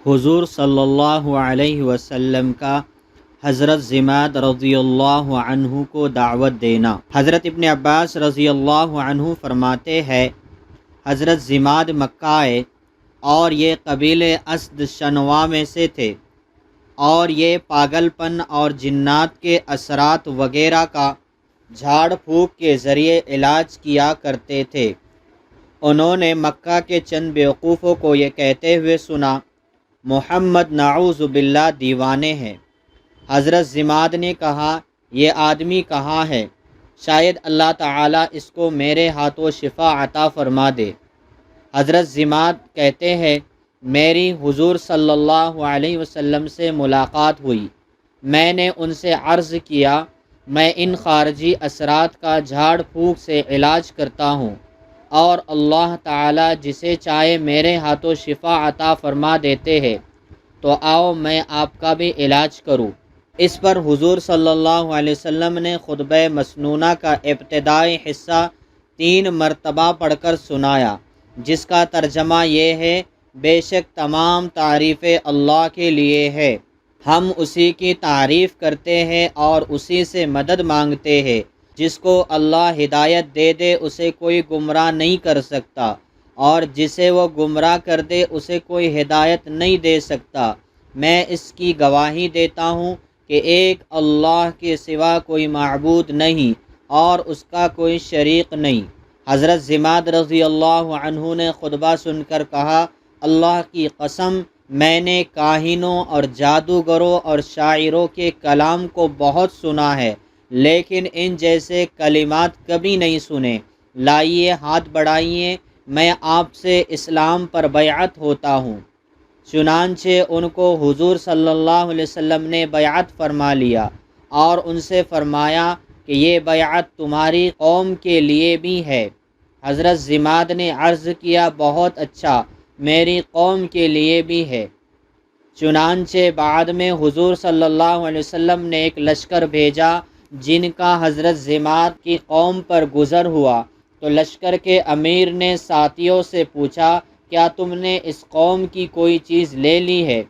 حضور صلی اللہ علیہ وسلم کا حضرت ضماد رضی اللہ عنہ کو دعوت دینا۔ حضرت ابن عباس رضی اللہ عنہ فرماتے ہیں، حضرت ضماد مکہ آئے اور یہ قبیلے اسد شنوا میں سے تھے، اور یہ پاگل پن اور جنات کے اثرات وغیرہ کا جھاڑ پھونک کے ذریعے علاج کیا کرتے تھے۔ انہوں نے مکہ کے چند بیوقوفوں کو یہ کہتے ہوئے سنا، محمد نعوذ باللہ دیوانے ہیں۔ حضرت ضماد نے کہا، یہ آدمی کہاں ہے؟ شاید اللہ تعالیٰ اس کو میرے ہاتھوں شفا عطا فرما دے۔ حضرت ضماد کہتے ہیں، میری حضور صلی اللہ علیہ وسلم سے ملاقات ہوئی۔ میں نے ان سے عرض کیا، میں ان خارجی اثرات کا جھاڑ پھونک سے علاج کرتا ہوں، اور اللہ تعالیٰ جسے چاہے میرے ہاتھوں شفا عطا فرما دیتے ہیں، تو آؤ میں آپ کا بھی علاج کروں۔ اس پر حضور صلی اللہ علیہ وسلم نے خطبہ مسنونہ کا ابتدائی حصہ 3 مرتبہ پڑھ کر سنایا، جس کا ترجمہ یہ ہے، بے شک تمام تعریفیں اللہ کے لیے ہے، ہم اسی کی تعریف کرتے ہیں اور اسی سے مدد مانگتے ہیں۔ جس کو اللہ ہدایت دے دے اسے کوئی گمراہ نہیں کر سکتا، اور جسے وہ گمراہ کر دے اسے کوئی ہدایت نہیں دے سکتا۔ میں اس کی گواہی دیتا ہوں کہ ایک اللہ کے سوا کوئی معبود نہیں اور اس کا کوئی شریک نہیں۔ حضرت ضماد رضی اللہ عنہ نے خطبہ سن کر کہا، اللہ کی قسم، میں نے کاہنوں اور جادوگروں اور شاعروں کے کلام کو بہت سنا ہے، لیکن ان جیسے کلمات کبھی نہیں سنے۔ لائیے، ہاتھ بڑھائیے، میں آپ سے اسلام پر بیعت ہوتا ہوں۔ چنانچہ ان کو حضور صلی اللہ علیہ وسلم نے بیعت فرما لیا، اور ان سے فرمایا کہ یہ بیعت تمہاری قوم کے لیے بھی ہے۔ حضرت ضماد نے عرض کیا، بہت اچھا، میری قوم کے لیے بھی ہے۔ چنانچہ بعد میں حضور صلی اللہ علیہ وسلم نے ایک لشکر بھیجا جن کا حضرت ضماد کی قوم پر گزر ہوا، تو لشکر کے امیر نے ساتھیوں سے پوچھا، کیا تم نے اس قوم کی کوئی چیز لے لی ہے؟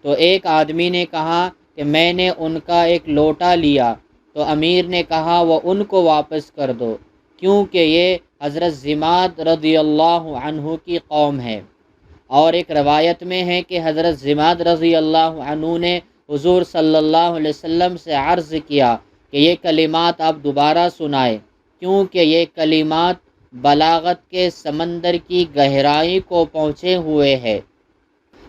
تو ایک آدمی نے کہا کہ میں نے ان کا ایک لوٹا لیا۔ تو امیر نے کہا، وہ ان کو واپس کر دو، کیونکہ یہ حضرت ضماد رضی اللہ عنہ کی قوم ہے۔ اور ایک روایت میں ہے کہ حضرت ضماد رضی اللہ عنہ نے حضور صلی اللہ علیہ وسلم سے عرض کیا کہ یہ کلمات آپ دوبارہ سنائے، کیونکہ یہ کلمات بلاغت کے سمندر کی گہرائی کو پہنچے ہوئے ہے۔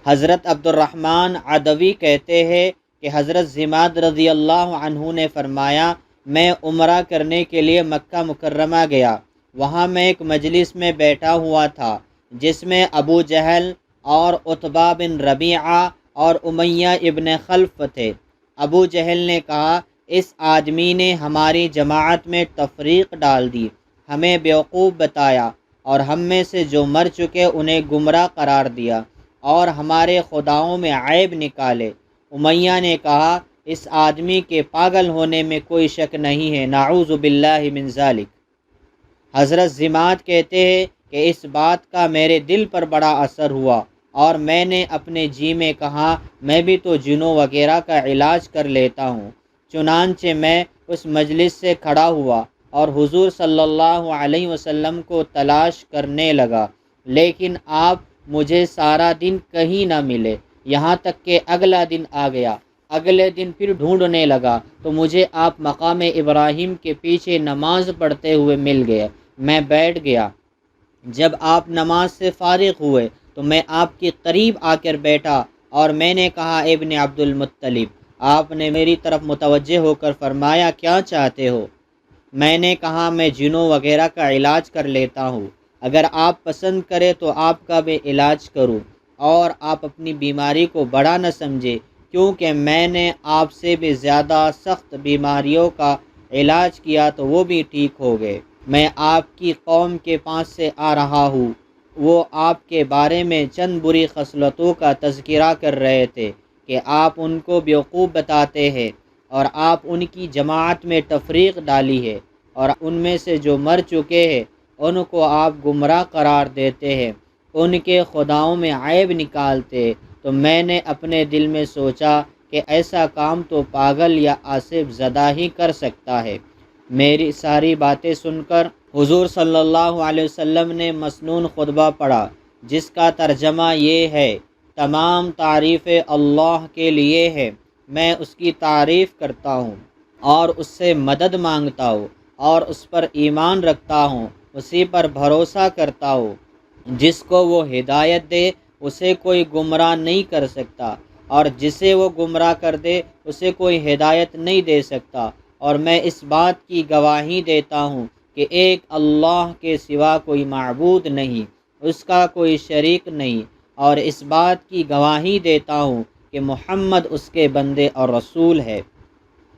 حضرت عبد الرحمن عدوی کہتے ہیں کہ حضرت ضماد رضی اللہ عنہ نے فرمایا، میں عمرہ کرنے کے لیے مکہ مکرمہ گیا۔ وہاں میں ایک مجلس میں بیٹھا ہوا تھا جس میں ابو جہل اور عتبہ بن ربیعہ اور امیہ ابن خلف تھے۔ ابو جہل نے کہا، اس آدمی نے ہماری جماعت میں تفریق ڈال دی، ہمیں بیوقوف بتایا، اور ہم میں سے جو مر چکے انہیں گمراہ قرار دیا، اور ہمارے خداؤں میں عیب نکالے۔ امیہ نے کہا، اس آدمی کے پاگل ہونے میں کوئی شک نہیں ہے، نعوذ باللہ من ذالک۔ حضرت ضماد کہتے ہیں کہ اس بات کا میرے دل پر بڑا اثر ہوا، اور میں نے اپنے جی میں کہا، میں بھی تو جنوں وغیرہ کا علاج کر لیتا ہوں۔ چنانچہ میں اس مجلس سے کھڑا ہوا اور حضور صلی اللہ علیہ وسلم کو تلاش کرنے لگا، لیکن آپ مجھے سارا دن کہیں نہ ملے، یہاں تک کہ اگلا دن آ گیا۔ اگلے دن پھر ڈھونڈنے لگا تو مجھے آپ مقام ابراہیم کے پیچھے نماز پڑھتے ہوئے مل گئے۔ میں بیٹھ گیا۔ جب آپ نماز سے فارغ ہوئے تو میں آپ کے قریب آ کر بیٹھا، اور میں نے کہا، ابن عبد المطلب۔ آپ نے میری طرف متوجہ ہو کر فرمایا، کیا چاہتے ہو؟ میں نے کہا، میں جنوں وغیرہ کا علاج کر لیتا ہوں، اگر آپ پسند کریں تو آپ کا بھی علاج کروں، اور آپ اپنی بیماری کو بڑا نہ سمجھے، کیونکہ میں نے آپ سے بھی زیادہ سخت بیماریوں کا علاج کیا تو وہ بھی ٹھیک ہو گئے۔ میں آپ کی قوم کے پاس سے آ رہا ہوں، وہ آپ کے بارے میں چند بری خصلتوں کا تذکرہ کر رہے تھے کہ آپ ان کو بیوقوف بتاتے ہیں، اور آپ ان کی جماعت میں تفریق ڈالی ہے، اور ان میں سے جو مر چکے ہیں ان کو آپ گمراہ قرار دیتے ہیں، ان کے خداؤں میں عیب نکالتے، تو میں نے اپنے دل میں سوچا کہ ایسا کام تو پاگل یا آصف زدہ ہی کر سکتا ہے۔ میری ساری باتیں سن کر حضور صلی اللہ علیہ وسلم نے مسنون خطبہ پڑھا، جس کا ترجمہ یہ ہے: تمام تعریفیں اللہ کے لیے ہے، میں اس کی تعریف کرتا ہوں اور اس سے مدد مانگتا ہوں اور اس پر ایمان رکھتا ہوں، اسی پر بھروسہ کرتا ہوں۔ جس کو وہ ہدایت دے اسے کوئی گمراہ نہیں کر سکتا، اور جسے وہ گمراہ کر دے اسے کوئی ہدایت نہیں دے سکتا۔ اور میں اس بات کی گواہی دیتا ہوں کہ ایک اللہ کے سوا کوئی معبود نہیں، اس کا کوئی شریک نہیں، اور اس بات کی گواہی دیتا ہوں کہ محمد اس کے بندے اور رسول ہے۔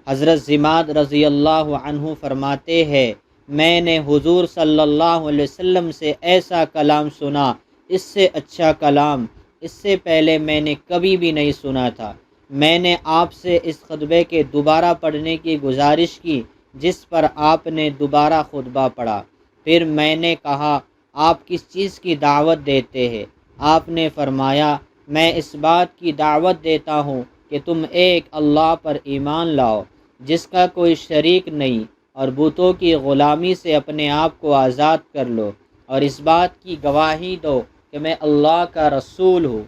حضرت ضماد رضی اللہ عنہ فرماتے ہیں، میں نے حضور صلی اللہ علیہ وسلم سے ایسا کلام سنا، اس سے اچھا کلام اس سے پہلے میں نے کبھی بھی نہیں سنا تھا۔ میں نے آپ سے اس خطبے کے دوبارہ پڑھنے کی گزارش کی، جس پر آپ نے دوبارہ خطبہ پڑھا۔ پھر میں نے کہا، آپ کس چیز کی دعوت دیتے ہیں؟ آپ نے فرمایا، میں اس بات کی دعوت دیتا ہوں کہ تم ایک اللہ پر ایمان لاؤ، جس کا کوئی شریک نہیں، اور بتوں کی غلامی سے اپنے آپ کو آزاد کر لو، اور اس بات کی گواہی دو کہ میں اللہ کا رسول ہوں۔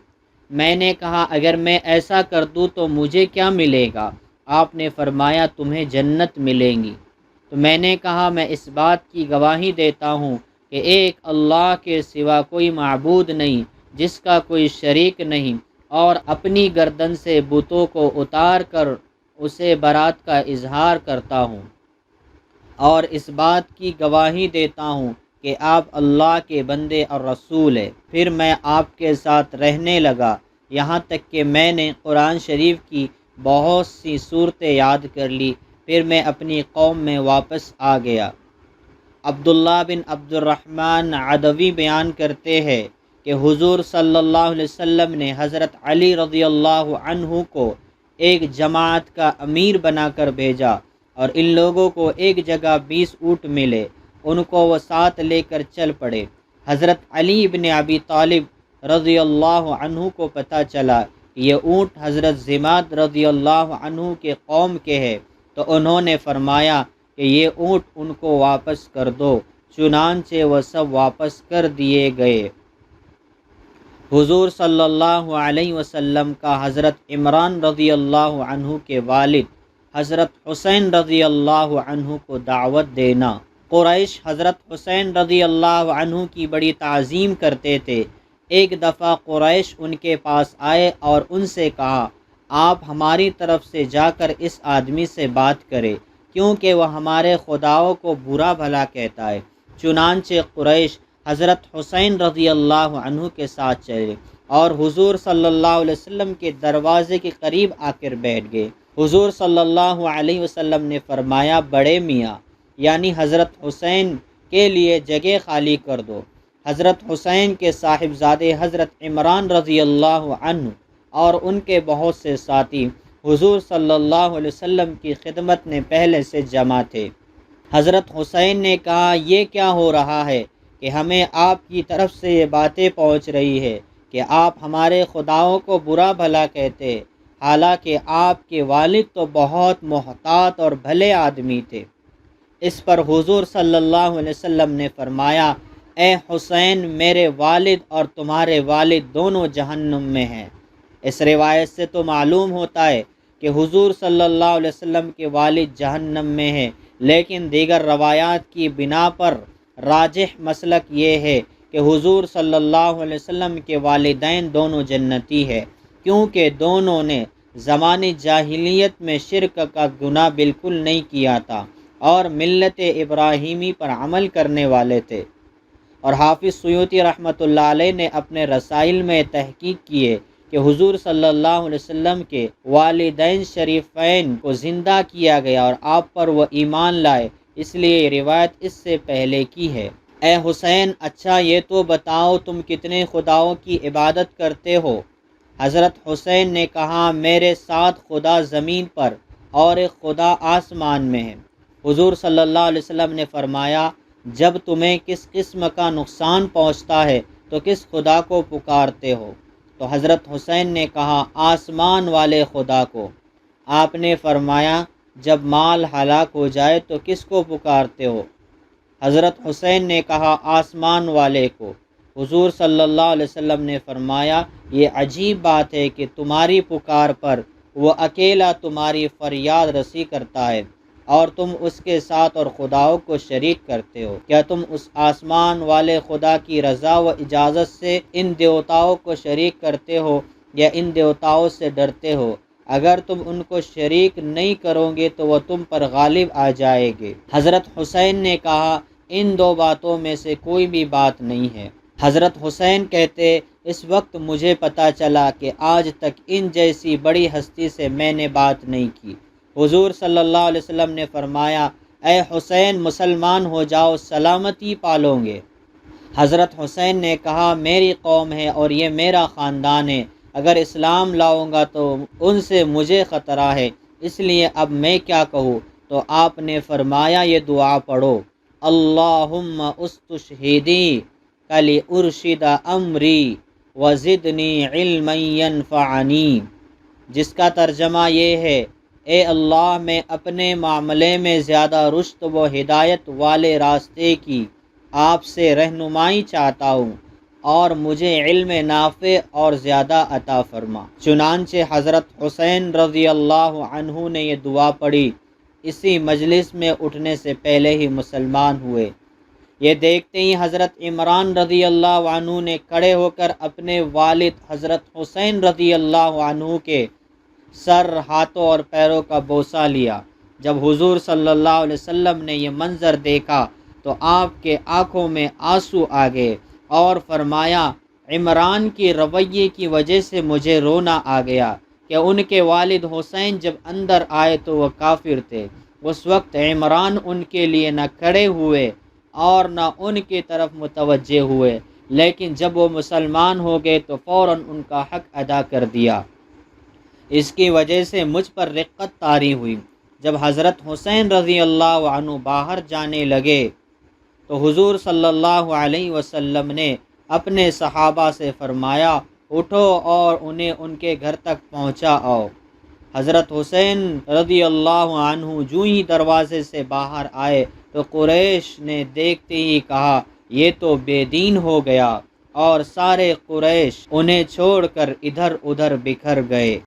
میں نے کہا، اگر میں ایسا کر دوں تو مجھے کیا ملے گا؟ آپ نے فرمایا، تمہیں جنت ملیں گی۔ تو میں نے کہا، میں اس بات کی گواہی دیتا ہوں کہ ایک اللہ کے سوا کوئی معبود نہیں، جس کا کوئی شریک نہیں، اور اپنی گردن سے بتوں کو اتار کر اسے برات کا اظہار کرتا ہوں، اور اس بات کی گواہی دیتا ہوں کہ آپ اللہ کے بندے اور رسول ہیں۔ پھر میں آپ کے ساتھ رہنے لگا، یہاں تک کہ میں نے قرآن شریف کی بہت سی صورتیں یاد کر لی۔ پھر میں اپنی قوم میں واپس آ گیا۔ عبداللہ بن عبد الرحمن عدوی بیان کرتے ہیں کہ حضور صلی اللہ علیہ وسلم نے حضرت علی رضی اللہ عنہ کو ایک جماعت کا امیر بنا کر بھیجا، اور ان لوگوں کو ایک جگہ 20 اونٹ ملے، ان کو وہ ساتھ لے کر چل پڑے۔ حضرت علی بن ابی طالب رضی اللہ عنہ کو پتہ چلا کہ یہ اونٹ حضرت ضماد رضی اللہ عنہ کے قوم کے ہیں، تو انہوں نے فرمایا کہ یہ اونٹ ان کو واپس کر دو، چنانچہ وہ سب واپس کر دیے گئے۔ حضور صلی اللہ علیہ وسلم کا حضرت عمران رضی اللہ عنہ کے والد حضرت حسین رضی اللہ عنہ کو دعوت دینا۔ قریش حضرت حسین رضی اللہ عنہ کی بڑی تعظیم کرتے تھے۔ ایک دفعہ قریش ان کے پاس آئے اور ان سے کہا، آپ ہماری طرف سے جا کر اس آدمی سے بات کریں، کیونکہ وہ ہمارے خداؤں کو برا بھلا کہتا ہے۔ چنانچہ قریش حضرت حسین رضی اللہ عنہ کے ساتھ چلے اور حضور صلی اللہ علیہ وسلم کے دروازے کے قریب آ کر بیٹھ گئے۔ حضور صلی اللہ علیہ وسلم نے فرمایا، بڑے میاں یعنی حضرت حسین کے لیے جگہ خالی کر دو۔ حضرت حسین کے صاحبزادے حضرت عمران رضی اللہ عنہ اور ان کے بہت سے ساتھی حضور صلی اللہ علیہ وسلم کی خدمت میں پہلے سے جمع تھے۔ حضرت حسین نے کہا، یہ کیا ہو رہا ہے کہ ہمیں آپ کی طرف سے یہ باتیں پہنچ رہی ہے کہ آپ ہمارے خداؤں کو برا بھلا کہتے ہیں، حالانکہ آپ کے والد تو بہت محتاط اور بھلے آدمی تھے۔ اس پر حضور صلی اللہ علیہ وسلم نے فرمایا، اے حسین، میرے والد اور تمہارے والد دونوں جہنم میں ہیں۔ اس روایت سے تو معلوم ہوتا ہے کہ حضور صلی اللہ علیہ وسلم کے والد جہنم میں ہیں، لیکن دیگر روایات کی بنا پر راجح مسلک یہ ہے کہ حضور صلی اللہ علیہ وسلم کے والدین دونوں جنتی ہیں، کیونکہ دونوں نے زمانے جاہلیت میں شرک کا گناہ بالکل نہیں کیا تھا اور ملت ابراہیمی پر عمل کرنے والے تھے۔ اور حافظ سیوطی رحمۃ اللہ علیہ نے اپنے رسائل میں تحقیق کی ہے کہ حضور صلی اللہ علیہ وسلم کے والدین شریفین کو زندہ کیا گیا اور آپ پر وہ ایمان لائے، اس لیے یہ روایت اس سے پہلے کی ہے۔ اے حسین، اچھا یہ تو بتاؤ تم کتنے خداؤں کی عبادت کرتے ہو؟ حضرت حسین نے کہا، میرے 7 خدا زمین پر اور ایک خدا آسمان میں ہے۔ حضور صلی اللہ علیہ وسلم نے فرمایا، جب تمہیں کس قسم کا نقصان پہنچتا ہے تو کس خدا کو پکارتے ہو؟ تو حضرت حسین نے کہا آسمان والے خدا کو۔ آپ نے فرمایا جب مال ہلاک ہو جائے تو کس کو پکارتے ہو؟ حضرت حسین نے کہا آسمان والے کو۔ حضور صلی اللہ علیہ وسلم نے فرمایا یہ عجیب بات ہے کہ تمہاری پکار پر وہ اکیلا تمہاری فریاد رسی کرتا ہے اور تم اس کے ساتھ اور خداؤں کو شریک کرتے ہو۔ کیا تم اس آسمان والے خدا کی رضا و اجازت سے ان دیوتاؤں کو شریک کرتے ہو یا ان دیوتاؤں سے ڈرتے ہو؟ اگر تم ان کو شریک نہیں کرو گے تو وہ تم پر غالب آ جائے گے۔ حضرت حسین نے کہا ان دو باتوں میں سے کوئی بھی بات نہیں ہے۔ حضرت حسین کہتے اس وقت مجھے پتہ چلا کہ آج تک ان جیسی بڑی ہستی سے میں نے بات نہیں کی۔ حضور صلی اللہ علیہ وسلم نے فرمایا اے حسین مسلمان ہو جاؤ، سلامتی پالو گے۔ حضرت حسین نے کہا میری قوم ہے اور یہ میرا خاندان ہے، اگر اسلام لاؤں گا تو ان سے مجھے خطرہ ہے، اس لیے اب میں کیا کہوں؟ تو آپ نے فرمایا یہ دعا پڑھو اللہم استشہدی کلی ارشد امری وزدنی علما ینفعنی، جس کا ترجمہ یہ ہے اے اللہ میں اپنے معاملے میں زیادہ رشد و ہدایت والے راستے کی آپ سے رہنمائی چاہتا ہوں اور مجھے علم نافع اور زیادہ عطا فرما۔ چنانچہ حضرت حسین رضی اللہ عنہ نے یہ دعا پڑھی، اسی مجلس میں اٹھنے سے پہلے ہی مسلمان ہوئے۔ یہ دیکھتے ہی حضرت عمران رضی اللہ عنہ نے کھڑے ہو کر اپنے والد حضرت حسین رضی اللہ عنہ کے سر، ہاتھوں اور پیروں کا بوسہ لیا۔ جب حضور صلی اللہ علیہ وسلم نے یہ منظر دیکھا تو آپ کے آنکھوں میں آنسو آ گئے اور فرمایا عمران کی رویے کی وجہ سے مجھے رونا آ گیا کہ ان کے والد حسین جب اندر آئے تو وہ کافر تھے۔ اس وقت عمران ان کے لیے نہ کھڑے ہوئے اور نہ ان کی طرف متوجہ ہوئے، لیکن جب وہ مسلمان ہو گئے تو فوراً ان کا حق ادا کر دیا۔ اس کی وجہ سے مجھ پر رقت طاری ہوئی۔ جب حضرت حسین رضی اللہ عنہ باہر جانے لگے تو حضور صلی اللہ علیہ وسلم نے اپنے صحابہ سے فرمایا اٹھو اور انہیں ان کے گھر تک پہنچا آؤ۔ حضرت حسین رضی اللہ عنہ جو ہی دروازے سے باہر آئے تو قریش نے دیکھتے ہی کہا یہ تو بے دین ہو گیا، اور سارے قریش انہیں چھوڑ کر ادھر ادھر بکھر گئے۔